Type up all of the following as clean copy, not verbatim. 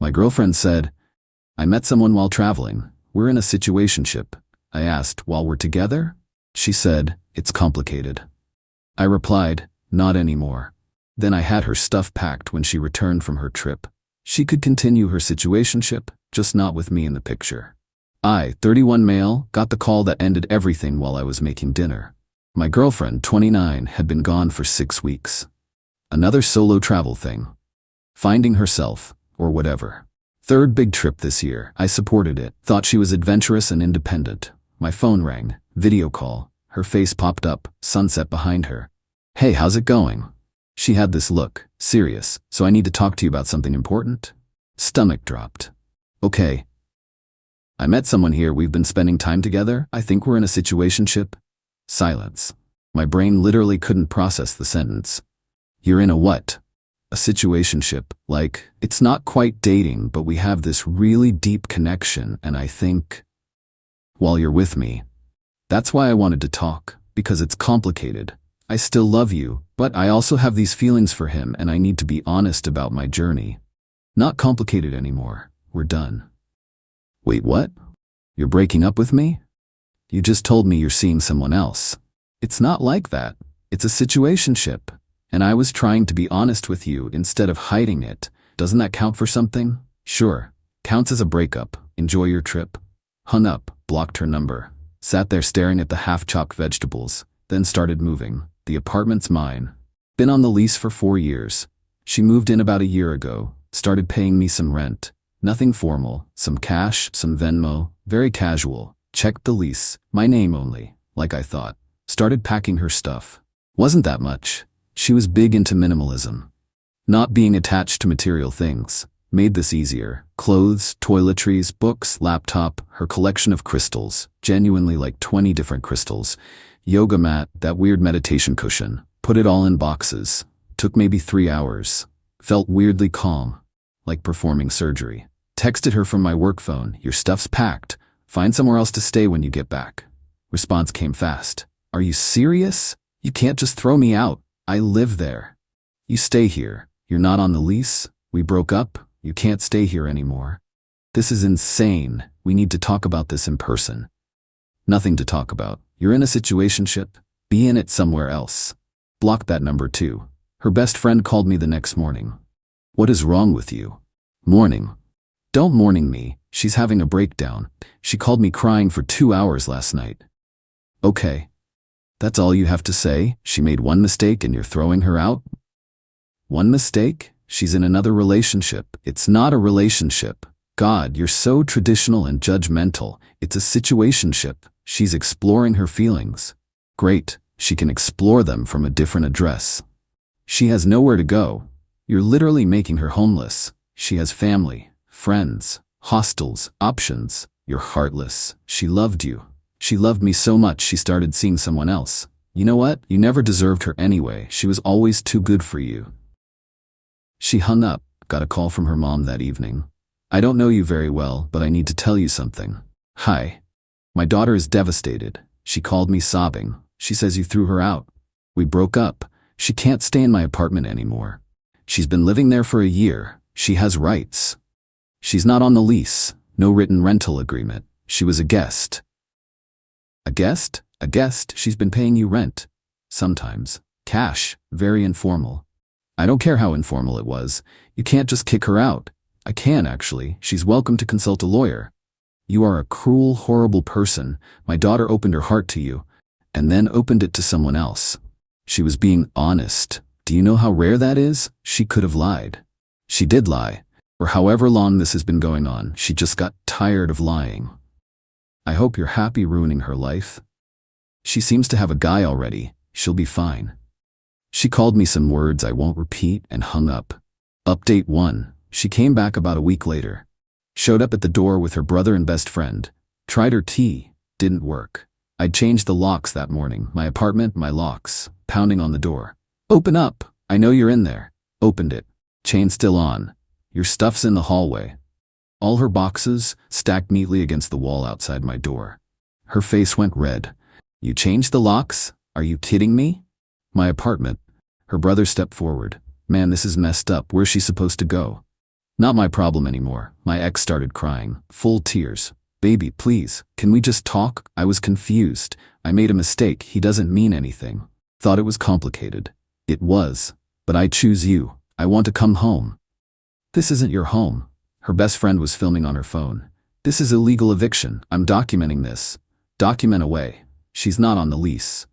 My girlfriend said, I met someone while traveling. We're in a situationship. I asked, while we're together? She said, it's complicated. I replied, not anymore. Then I had her stuff packed when she returned from her trip. She could continue her situationship, just not with me in the picture. I, 31 male, got the call that ended everything while I was making dinner. My girlfriend, 29, had been gone for 6 weeks. Another solo travel thing. Finding herself, or whatever. Third big trip this year. I supported it, thought she was adventurous and independent. My phone rang, video call. Her face popped up, sunset behind her. Hey, how's it going? She had this look, serious, so I need to talk to you about something important? Stomach dropped. Okay. I met someone here, we've been spending time together, I think we're in a situationship. Silence. My brain literally couldn't process the sentence. You're in a what? A situationship, like, it's not quite dating, but we have this really deep connection, and I think, while you're with me. That's why I wanted to talk, because it's complicated. I still love you, but I also have these feelings for him, and I need to be honest about my journey. Not complicated anymore. We're done. Wait, what? You're breaking up with me? You just told me you're seeing someone else. It's not like that. It's a situationship. And I was trying to be honest with you instead of hiding it. Doesn't that count for something? Sure. Counts as a breakup. Enjoy your trip. Hung up, blocked her number. Sat there staring at the half-chopped vegetables. Then started moving. The apartment's mine. Been on the lease for 4 years. She moved in about a year ago. Started paying me some rent. Nothing formal. Some cash, some Venmo. Very casual. Checked the lease. My name only. Like I thought. Started packing her stuff. Wasn't that much. She was big into minimalism. Not being attached to material things. Made this easier. Clothes, toiletries, books, laptop, her collection of crystals. Genuinely like 20 different crystals. Yoga mat, that weird meditation cushion. Put it all in boxes. Took maybe 3 hours. Felt weirdly calm. Like performing surgery. Texted her from my work phone, your stuff's packed. Find somewhere else to stay when you get back. Response came fast. Are you serious? You can't just throw me out. I live there. You stay here. You're not on the lease. We broke up. You can't stay here anymore. This is insane. We need to talk about this in person. Nothing to talk about. You're in a situationship. Be in it somewhere else. Blocked that number too. Her best friend called me the next morning. What is wrong with you? Morning. Don't morning me. She's having a breakdown. She called me crying for 2 hours last night. Okay. That's all you have to say? She made one mistake and you're throwing her out? One mistake? She's in another relationship. It's not a relationship. God, you're so traditional and judgmental. It's a situationship. She's exploring her feelings. Great. She can explore them from a different address. She has nowhere to go. You're literally making her homeless. She has family, friends, hostels, options. You're heartless. She loved you. She loved me so much she started seeing someone else. You know what? You never deserved her anyway. She was always too good for you. She hung up, got a call from her mom that evening. I don't know you very well, but I need to tell you something. Hi. My daughter is devastated. She called me sobbing. She says you threw her out. We broke up. She can't stay in my apartment anymore. She's been living there for a year. She has rights. She's not on the lease. No written rental agreement. She was a guest. A guest? A guest. She's been paying you rent. Sometimes. Cash. Very informal. I don't care how informal it was. You can't just kick her out. I can, actually. She's welcome to consult a lawyer. You are a cruel, horrible person. My daughter opened her heart to you, and then opened it to someone else. She was being honest. Do you know how rare that is? She could have lied. She did lie. For however long this has been going on, she just got tired of lying. I hope you're happy ruining her life. She seems to have a guy already. She'll be fine. She called me some words I won't repeat and hung up. Update 1. She came back about a week later. Showed up at the door with her brother and best friend. Tried her tea. Didn't work. I'd changed the locks that morning. My apartment, my locks. Pounding on the door. Open up. I know you're in there. Opened it. Chain still on. Your stuff's in the hallway. All her boxes stacked neatly against the wall outside my door. Her face went red. You changed the locks? Are you kidding me? My apartment. Her brother stepped forward. Man, this is messed up. Where's she supposed to go? Not my problem anymore. My ex started crying, full tears. Baby, please, can we just talk? I was confused. I made a mistake. He doesn't mean anything. Thought it was complicated. It was. But I choose you. I want to come home. This isn't your home. Her best friend was filming on her phone. This is illegal eviction. I'm documenting this. Document away. She's not on the lease.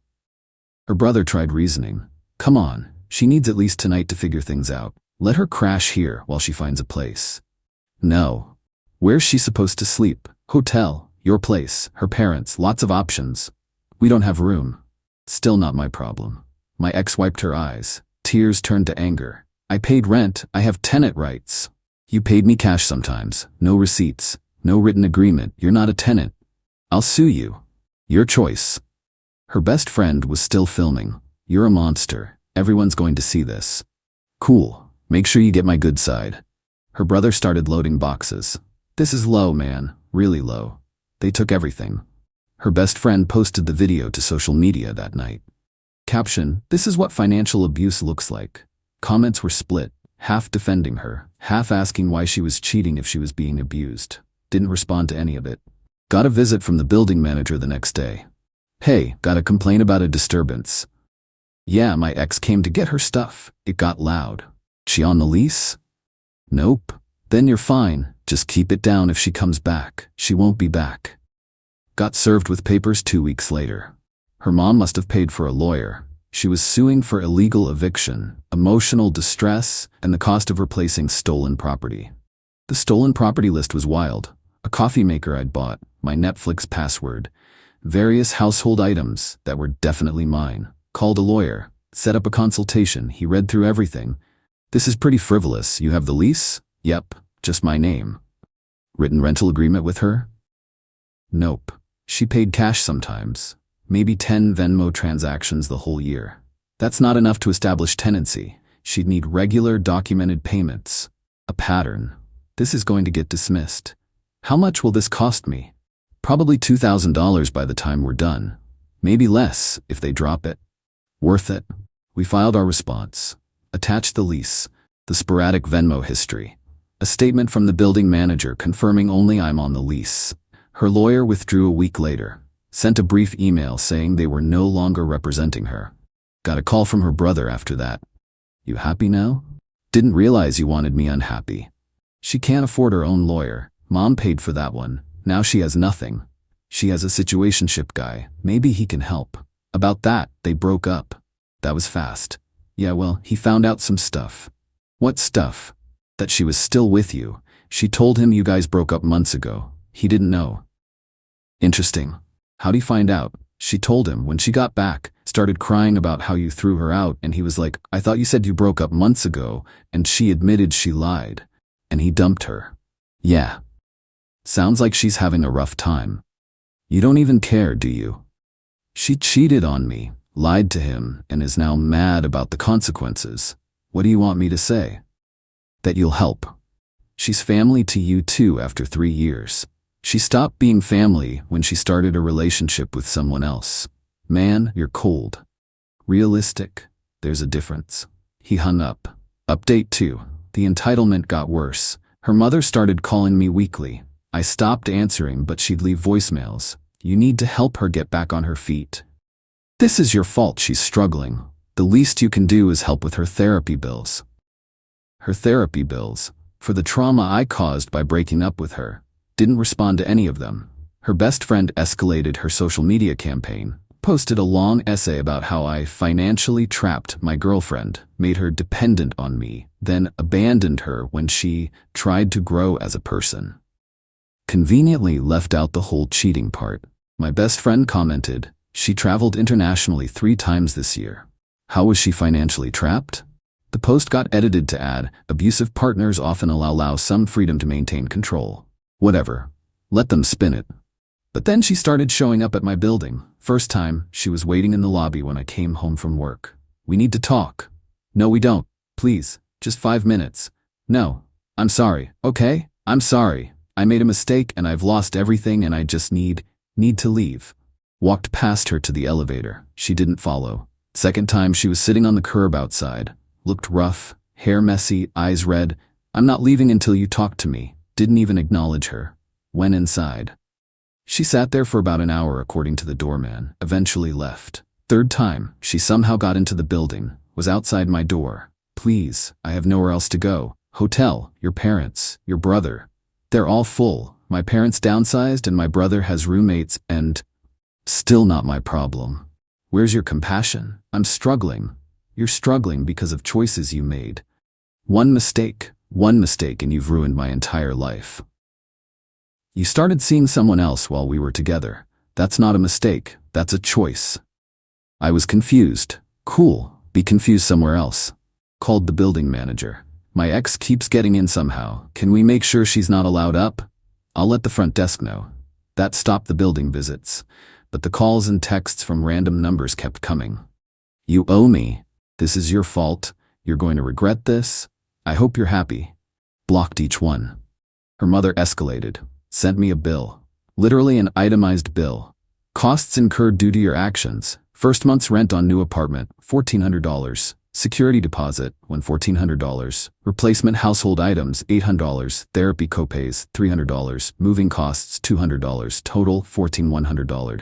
Her brother tried reasoning. Come on, she needs at least tonight to figure things out. Let her crash here while she finds a place. No. Where's she supposed to sleep? Hotel, your place, her parents, lots of options. We don't have room. Still not my problem. My ex wiped her eyes. Tears turned to anger. I paid rent. I have tenant rights. You paid me cash sometimes. No receipts. No written agreement. You're not a tenant. I'll sue you. Your choice. Her best friend was still filming. You're a monster. Everyone's going to see this. Cool. Make sure you get my good side. Her brother started loading boxes. This is low, man. Really low. They took everything. Her best friend posted the video to social media that night. Caption, this is what financial abuse looks like. Comments were split, half defending her, half asking why she was cheating if she was being abused. Didn't respond to any of it. Got a visit from the building manager the next day. Hey, got a complaint about a disturbance. Yeah, my ex came to get her stuff. It got loud. She on the lease? Nope. Then you're fine. Just keep it down if she comes back. She won't be back. Got served with papers 2 weeks later. Her mom must have paid for a lawyer. She was suing for illegal eviction, emotional distress, and the cost of replacing stolen property. The stolen property list was wild. A coffee maker I'd bought, my Netflix password, various household items that were definitely mine. Called a lawyer, set up a consultation. He read through everything. This is pretty frivolous. You have the lease? Yep, just my name. Written rental agreement with her? Nope. She paid cash sometimes. Maybe 10 Venmo transactions the whole year. That's not enough to establish tenancy. She'd need regular documented payments. A pattern. This is going to get dismissed. How much will this cost me? Probably $2,000 by the time we're done. Maybe less if they drop it. Worth it. We filed our response. Attached the lease, the sporadic Venmo history, a statement from the building manager confirming only I'm on the lease. Her lawyer withdrew a week later, sent a brief email saying they were no longer representing her. Got a call from her brother after that. You happy now? Didn't realize you wanted me unhappy. She can't afford her own lawyer. Mom paid for that one. Now she has nothing. She has a situationship guy. Maybe he can help. About that, they broke up. That was fast. Yeah, well, he found out some stuff. What stuff? That she was still with you. She told him you guys broke up months ago. He didn't know. Interesting. How'd he find out? She told him when she got back, started crying about how you threw her out, and he was like, I thought you said you broke up months ago, and she admitted she lied. And he dumped her. Yeah. Sounds like she's having a rough time. You don't even care, do you? She cheated on me, lied to him, and is now mad about the consequences. What do you want me to say? That you'll help. She's family to you too after 3 years. She stopped being family when she started a relationship with someone else. Man, you're cold. Realistic. There's a difference. He hung up. Update 2. The entitlement got worse. Her mother started calling me weekly. I stopped answering, but she'd leave voicemails. You need to help her get back on her feet. This is your fault she's struggling. The least you can do is help with her therapy bills. Her therapy bills, for the trauma I caused by breaking up with her. Didn't respond to any of them. Her best friend escalated her social media campaign, posted a long essay about how I financially trapped my girlfriend, made her dependent on me, then abandoned her when she tried to grow as a person. Conveniently left out the whole cheating part. My best friend commented, she traveled internationally 3 times this year. How was she financially trapped? The post got edited to add, abusive partners often allow some freedom to maintain control. Whatever. Let them spin it. But then she started showing up at my building. First time, she was waiting in the lobby when I came home from work. We need to talk. No, we don't. Please, just 5 minutes. No, I'm sorry, okay? I'm sorry. I made a mistake and I've lost everything and I just need to leave. Walked past her to the elevator. She didn't follow. Second time she was sitting on the curb outside. Looked rough, hair messy, eyes red. I'm not leaving until you talk to me. Didn't even acknowledge her. Went inside. She sat there for about an hour according to the doorman, eventually left. Third time, she somehow got into the building, was outside my door. Please, I have nowhere else to go. Hotel, your parents, your brother. They're all full. My parents downsized and my brother has roommates and… Still not my problem. Where's your compassion? I'm struggling. You're struggling because of choices you made. One mistake and you've ruined my entire life. You started seeing someone else while we were together. That's not a mistake, that's a choice. I was confused. Cool, be confused somewhere else. Called the building manager. My ex keeps getting in somehow. Can we make sure she's not allowed up? I'll let the front desk know. That stopped the building visits, but the calls and texts from random numbers kept coming. You owe me. This is your fault. You're going to regret this. I hope you're happy. Blocked each one. Her mother escalated. Sent me a bill. Literally an itemized bill. Costs incurred due to your actions. First month's rent on new apartment, $1,400. Security deposit, $1,400. Replacement household items, $800. Therapy copays, $300. Moving costs, $200. Total, $1,100.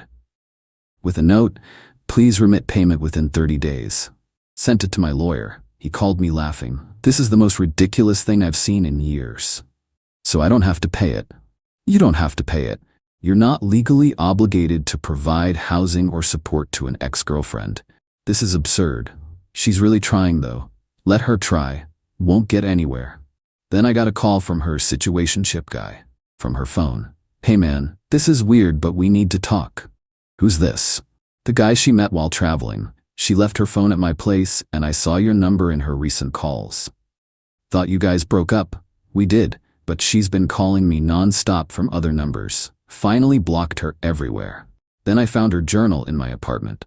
With a note, please remit payment within 30 days. Sent it to my lawyer. He called me laughing. This is the most ridiculous thing I've seen in years. So I don't have to pay it. You don't have to pay it. You're not legally obligated to provide housing or support to an ex-girlfriend. This is absurd. She's really trying though. Let her try. Won't get anywhere. Then I got a call from her Situationship guy. From her phone. Hey man, this is weird but we need to talk. Who's this? The guy she met while traveling. She left her phone at my place and I saw your number in her recent calls. Thought you guys broke up. We did, but she's been calling me non-stop from other numbers. Finally blocked her everywhere. Then I found her journal in my apartment.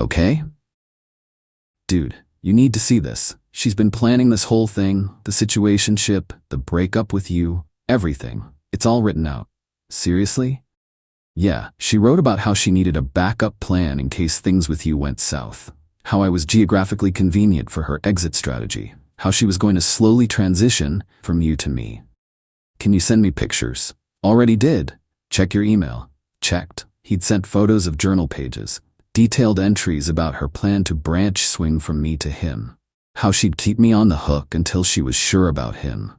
Okay? Dude, you need to see this. She's been planning this whole thing, the situationship, the breakup with you, everything. It's all written out. Seriously? Yeah, she wrote about how she needed a backup plan in case things with you went south. How I was geographically convenient for her exit strategy. How she was going to slowly transition from you to me. Can you send me pictures? Already did. Check your email. Checked. He'd sent photos of journal pages. Detailed entries about her plan to branch swing from me to him. How she'd keep me on the hook until she was sure about him.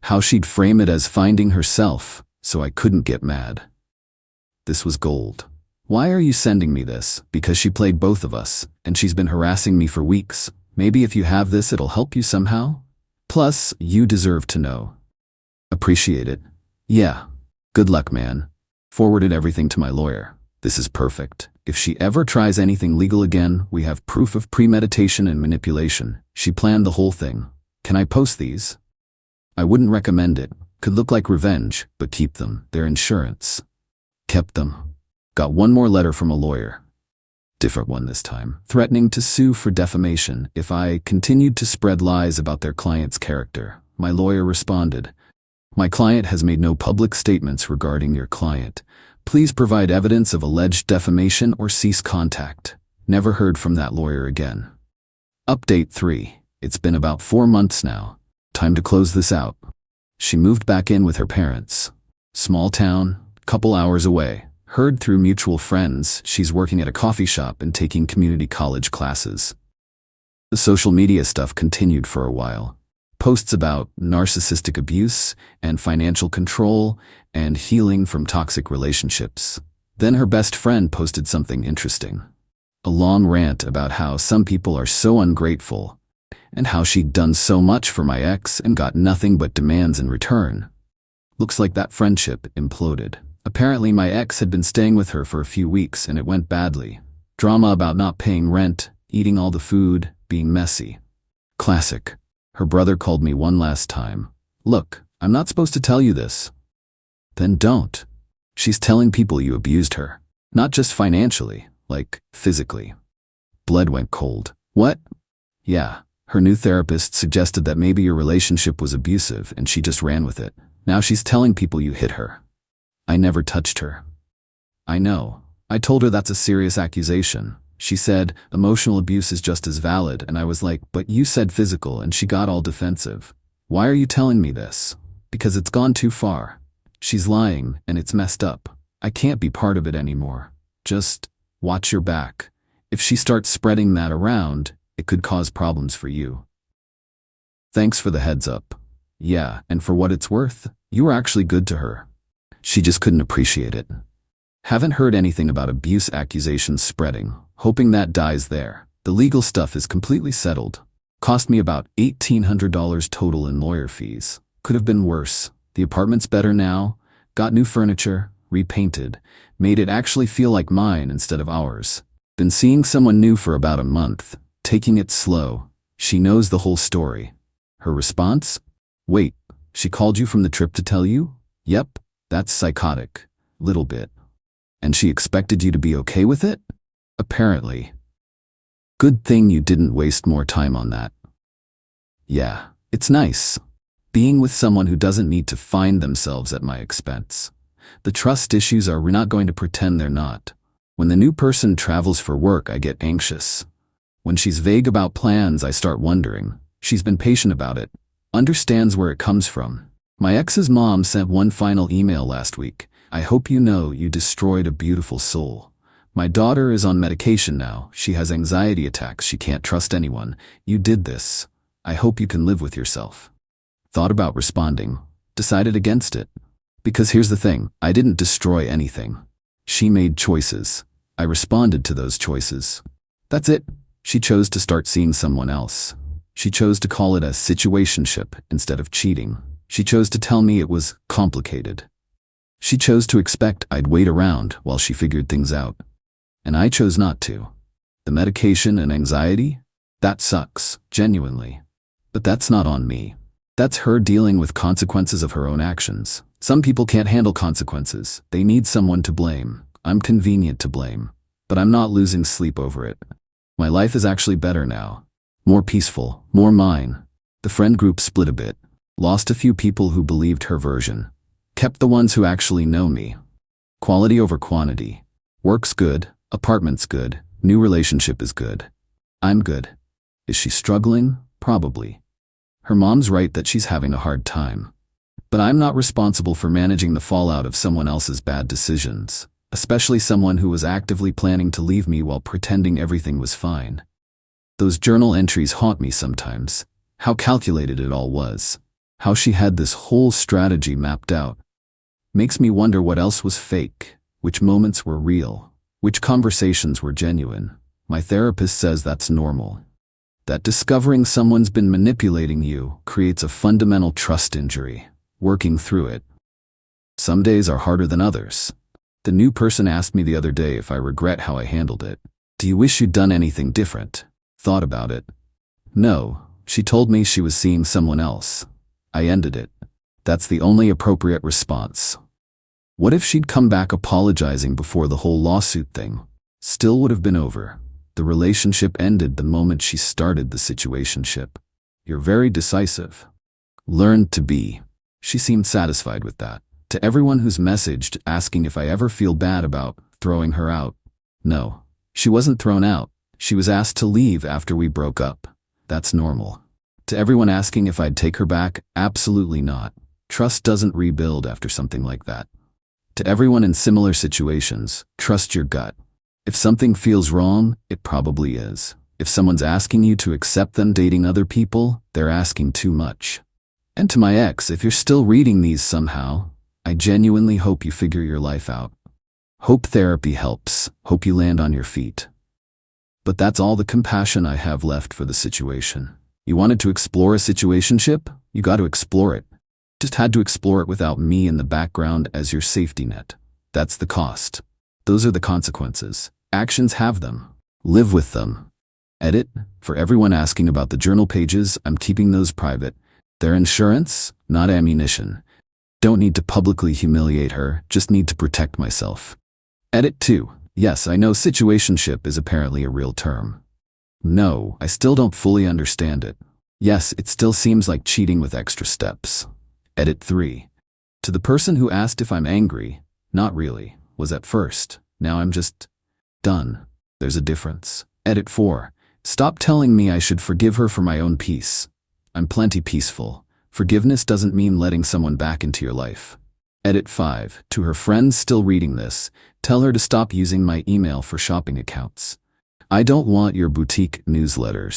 How she'd frame it as finding herself, so I couldn't get mad. This was gold. Why are you sending me this? Because she played both of us, and she's been harassing me for weeks. Maybe if you have this it'll help you somehow? Plus, you deserve to know. Appreciate it. Yeah. Good luck, man. Forwarded everything to my lawyer. This is perfect. If she ever tries anything legal again, we have proof of premeditation and manipulation. She planned the whole thing. Can I post these? I wouldn't recommend it. Could look like revenge, but keep them. They're insurance. Kept them. Got one more letter from a lawyer. Different one this time. Threatening to sue for defamation if I continued to spread lies about their client's character. My lawyer responded, my client has made no public statements regarding your client. Please provide evidence of alleged defamation or cease contact. Never heard from that lawyer again. Update 3. It's been about 4 months now. Time to close this out. She moved back in with her parents. Small town, couple hours away. Heard through mutual friends she's working at a coffee shop and taking community college classes. The social media stuff continued for a while. Posts about narcissistic abuse and financial control and healing from toxic relationships. Then her best friend posted something interesting. A long rant about how some people are so ungrateful and how she'd done so much for my ex and got nothing but demands in return. Looks like that friendship imploded. Apparently my ex had been staying with her for a few weeks and it went badly. Drama about not paying rent, eating all the food, being messy. Classic. Her brother called me one last time. Look, I'm not supposed to tell you this. Then don't. She's telling people you abused her. Not just financially, like physically. Blood went cold. What? Yeah, her new therapist suggested that maybe your relationship was abusive and she just ran with it. Now she's telling people you hit her. I never touched her. I know. I told her that's a serious accusation. She said, emotional abuse is just as valid, and I was like, but you said physical, and she got all defensive. Why are you telling me this? Because it's gone too far. She's lying, and it's messed up. I can't be part of it anymore. Just watch your back. If she starts spreading that around, it could cause problems for you. Thanks for the heads up. Yeah, and for what it's worth, you were actually good to her. She just couldn't appreciate it. Haven't heard anything about abuse accusations spreading, hoping that dies there. The legal stuff is completely settled. Cost me about $1,800 total in lawyer fees. Could have been worse. The apartment's better now. Got new furniture, repainted, made it actually feel like mine instead of ours. Been seeing someone new for about a month, taking it slow. She knows the whole story. Her response? Wait, she called you from the trip to tell you? Yep, that's psychotic. Little bit. And she expected you to be okay with it? Apparently. Good thing you didn't waste more time on that. Yeah, it's nice. Being with someone who doesn't need to find themselves at my expense. The trust issues are we're not going to pretend they're not. When the new person travels for work, I get anxious. When she's vague about plans, I start wondering. She's been patient about it, understands where it comes from. My ex's mom sent one final email last week. I hope you know you destroyed a beautiful soul. My daughter is on medication now. She has anxiety attacks. She can't trust anyone. You did this. I hope you can live with yourself. Thought about responding. Decided against it. Because here's the thing. I didn't destroy anything. She made choices. I responded to those choices. That's it. She chose to start seeing someone else. She chose to call it a situationship instead of cheating. She chose to tell me it was complicated. She chose to expect I'd wait around while she figured things out. And I chose not to. The medication and anxiety? That sucks, genuinely. But that's not on me. That's her dealing with consequences of her own actions. Some people can't handle consequences. They need someone to blame. I'm convenient to blame. But I'm not losing sleep over it. My life is actually better now. More peaceful, more mine. The friend group split a bit. Lost a few people who believed her version. Kept the ones who actually know me. Quality over quantity. Work's good, apartment's good, new relationship is good. I'm good. Is she struggling? Probably. Her mom's right that she's having a hard time. But I'm not responsible for managing the fallout of someone else's bad decisions, especially someone who was actively planning to leave me while pretending everything was fine. Those journal entries haunt me sometimes. How calculated it all was. How she had this whole strategy mapped out. Makes me wonder what else was fake, which moments were real, which conversations were genuine. My therapist says that's normal. That discovering someone's been manipulating you creates a fundamental trust injury. Working through it. Some days are harder than others. The new person asked me the other day if I regret how I handled it. Do you wish you'd done anything different? Thought about it. No, she told me she was seeing someone else. I ended it. That's the only appropriate response. What if she'd come back apologizing before the whole lawsuit thing? Still would have been over. The relationship ended the moment she started the situationship. You're very decisive. Learned to be. She seemed satisfied with that. To everyone who's messaged asking if I ever feel bad about throwing her out. No, she wasn't thrown out. She was asked to leave after we broke up. That's normal. To everyone asking if I'd take her back, absolutely not. Trust doesn't rebuild after something like that. To everyone in similar situations, trust your gut. If something feels wrong, it probably is. If someone's asking you to accept them dating other people, they're asking too much. And to my ex, if you're still reading these somehow, I genuinely hope you figure your life out. Hope therapy helps. Hope you land on your feet. But that's all the compassion I have left for the situation. You wanted to explore a situationship? You got to explore it. Just had to explore it without me in the background as your safety net. That's the cost. Those are the consequences. Actions have them. Live with them. Edit. For everyone asking about the journal pages, I'm keeping those private. They're insurance, not ammunition. Don't need to publicly humiliate her, just need to protect myself. Edit 2. Yes, I know situationship is apparently a real term. No, I still don't fully understand it. Yes, it still seems like cheating with extra steps. Edit 3. To the person who asked if I'm angry, not really, was at first. Now I'm just done. There's a difference. Edit 4. Stop telling me I should forgive her for my own peace. I'm plenty peaceful. Forgiveness doesn't mean letting someone back into your life. Edit 5. To her friends still reading this, tell her to stop using my email for shopping accounts. I don't want your boutique newsletters.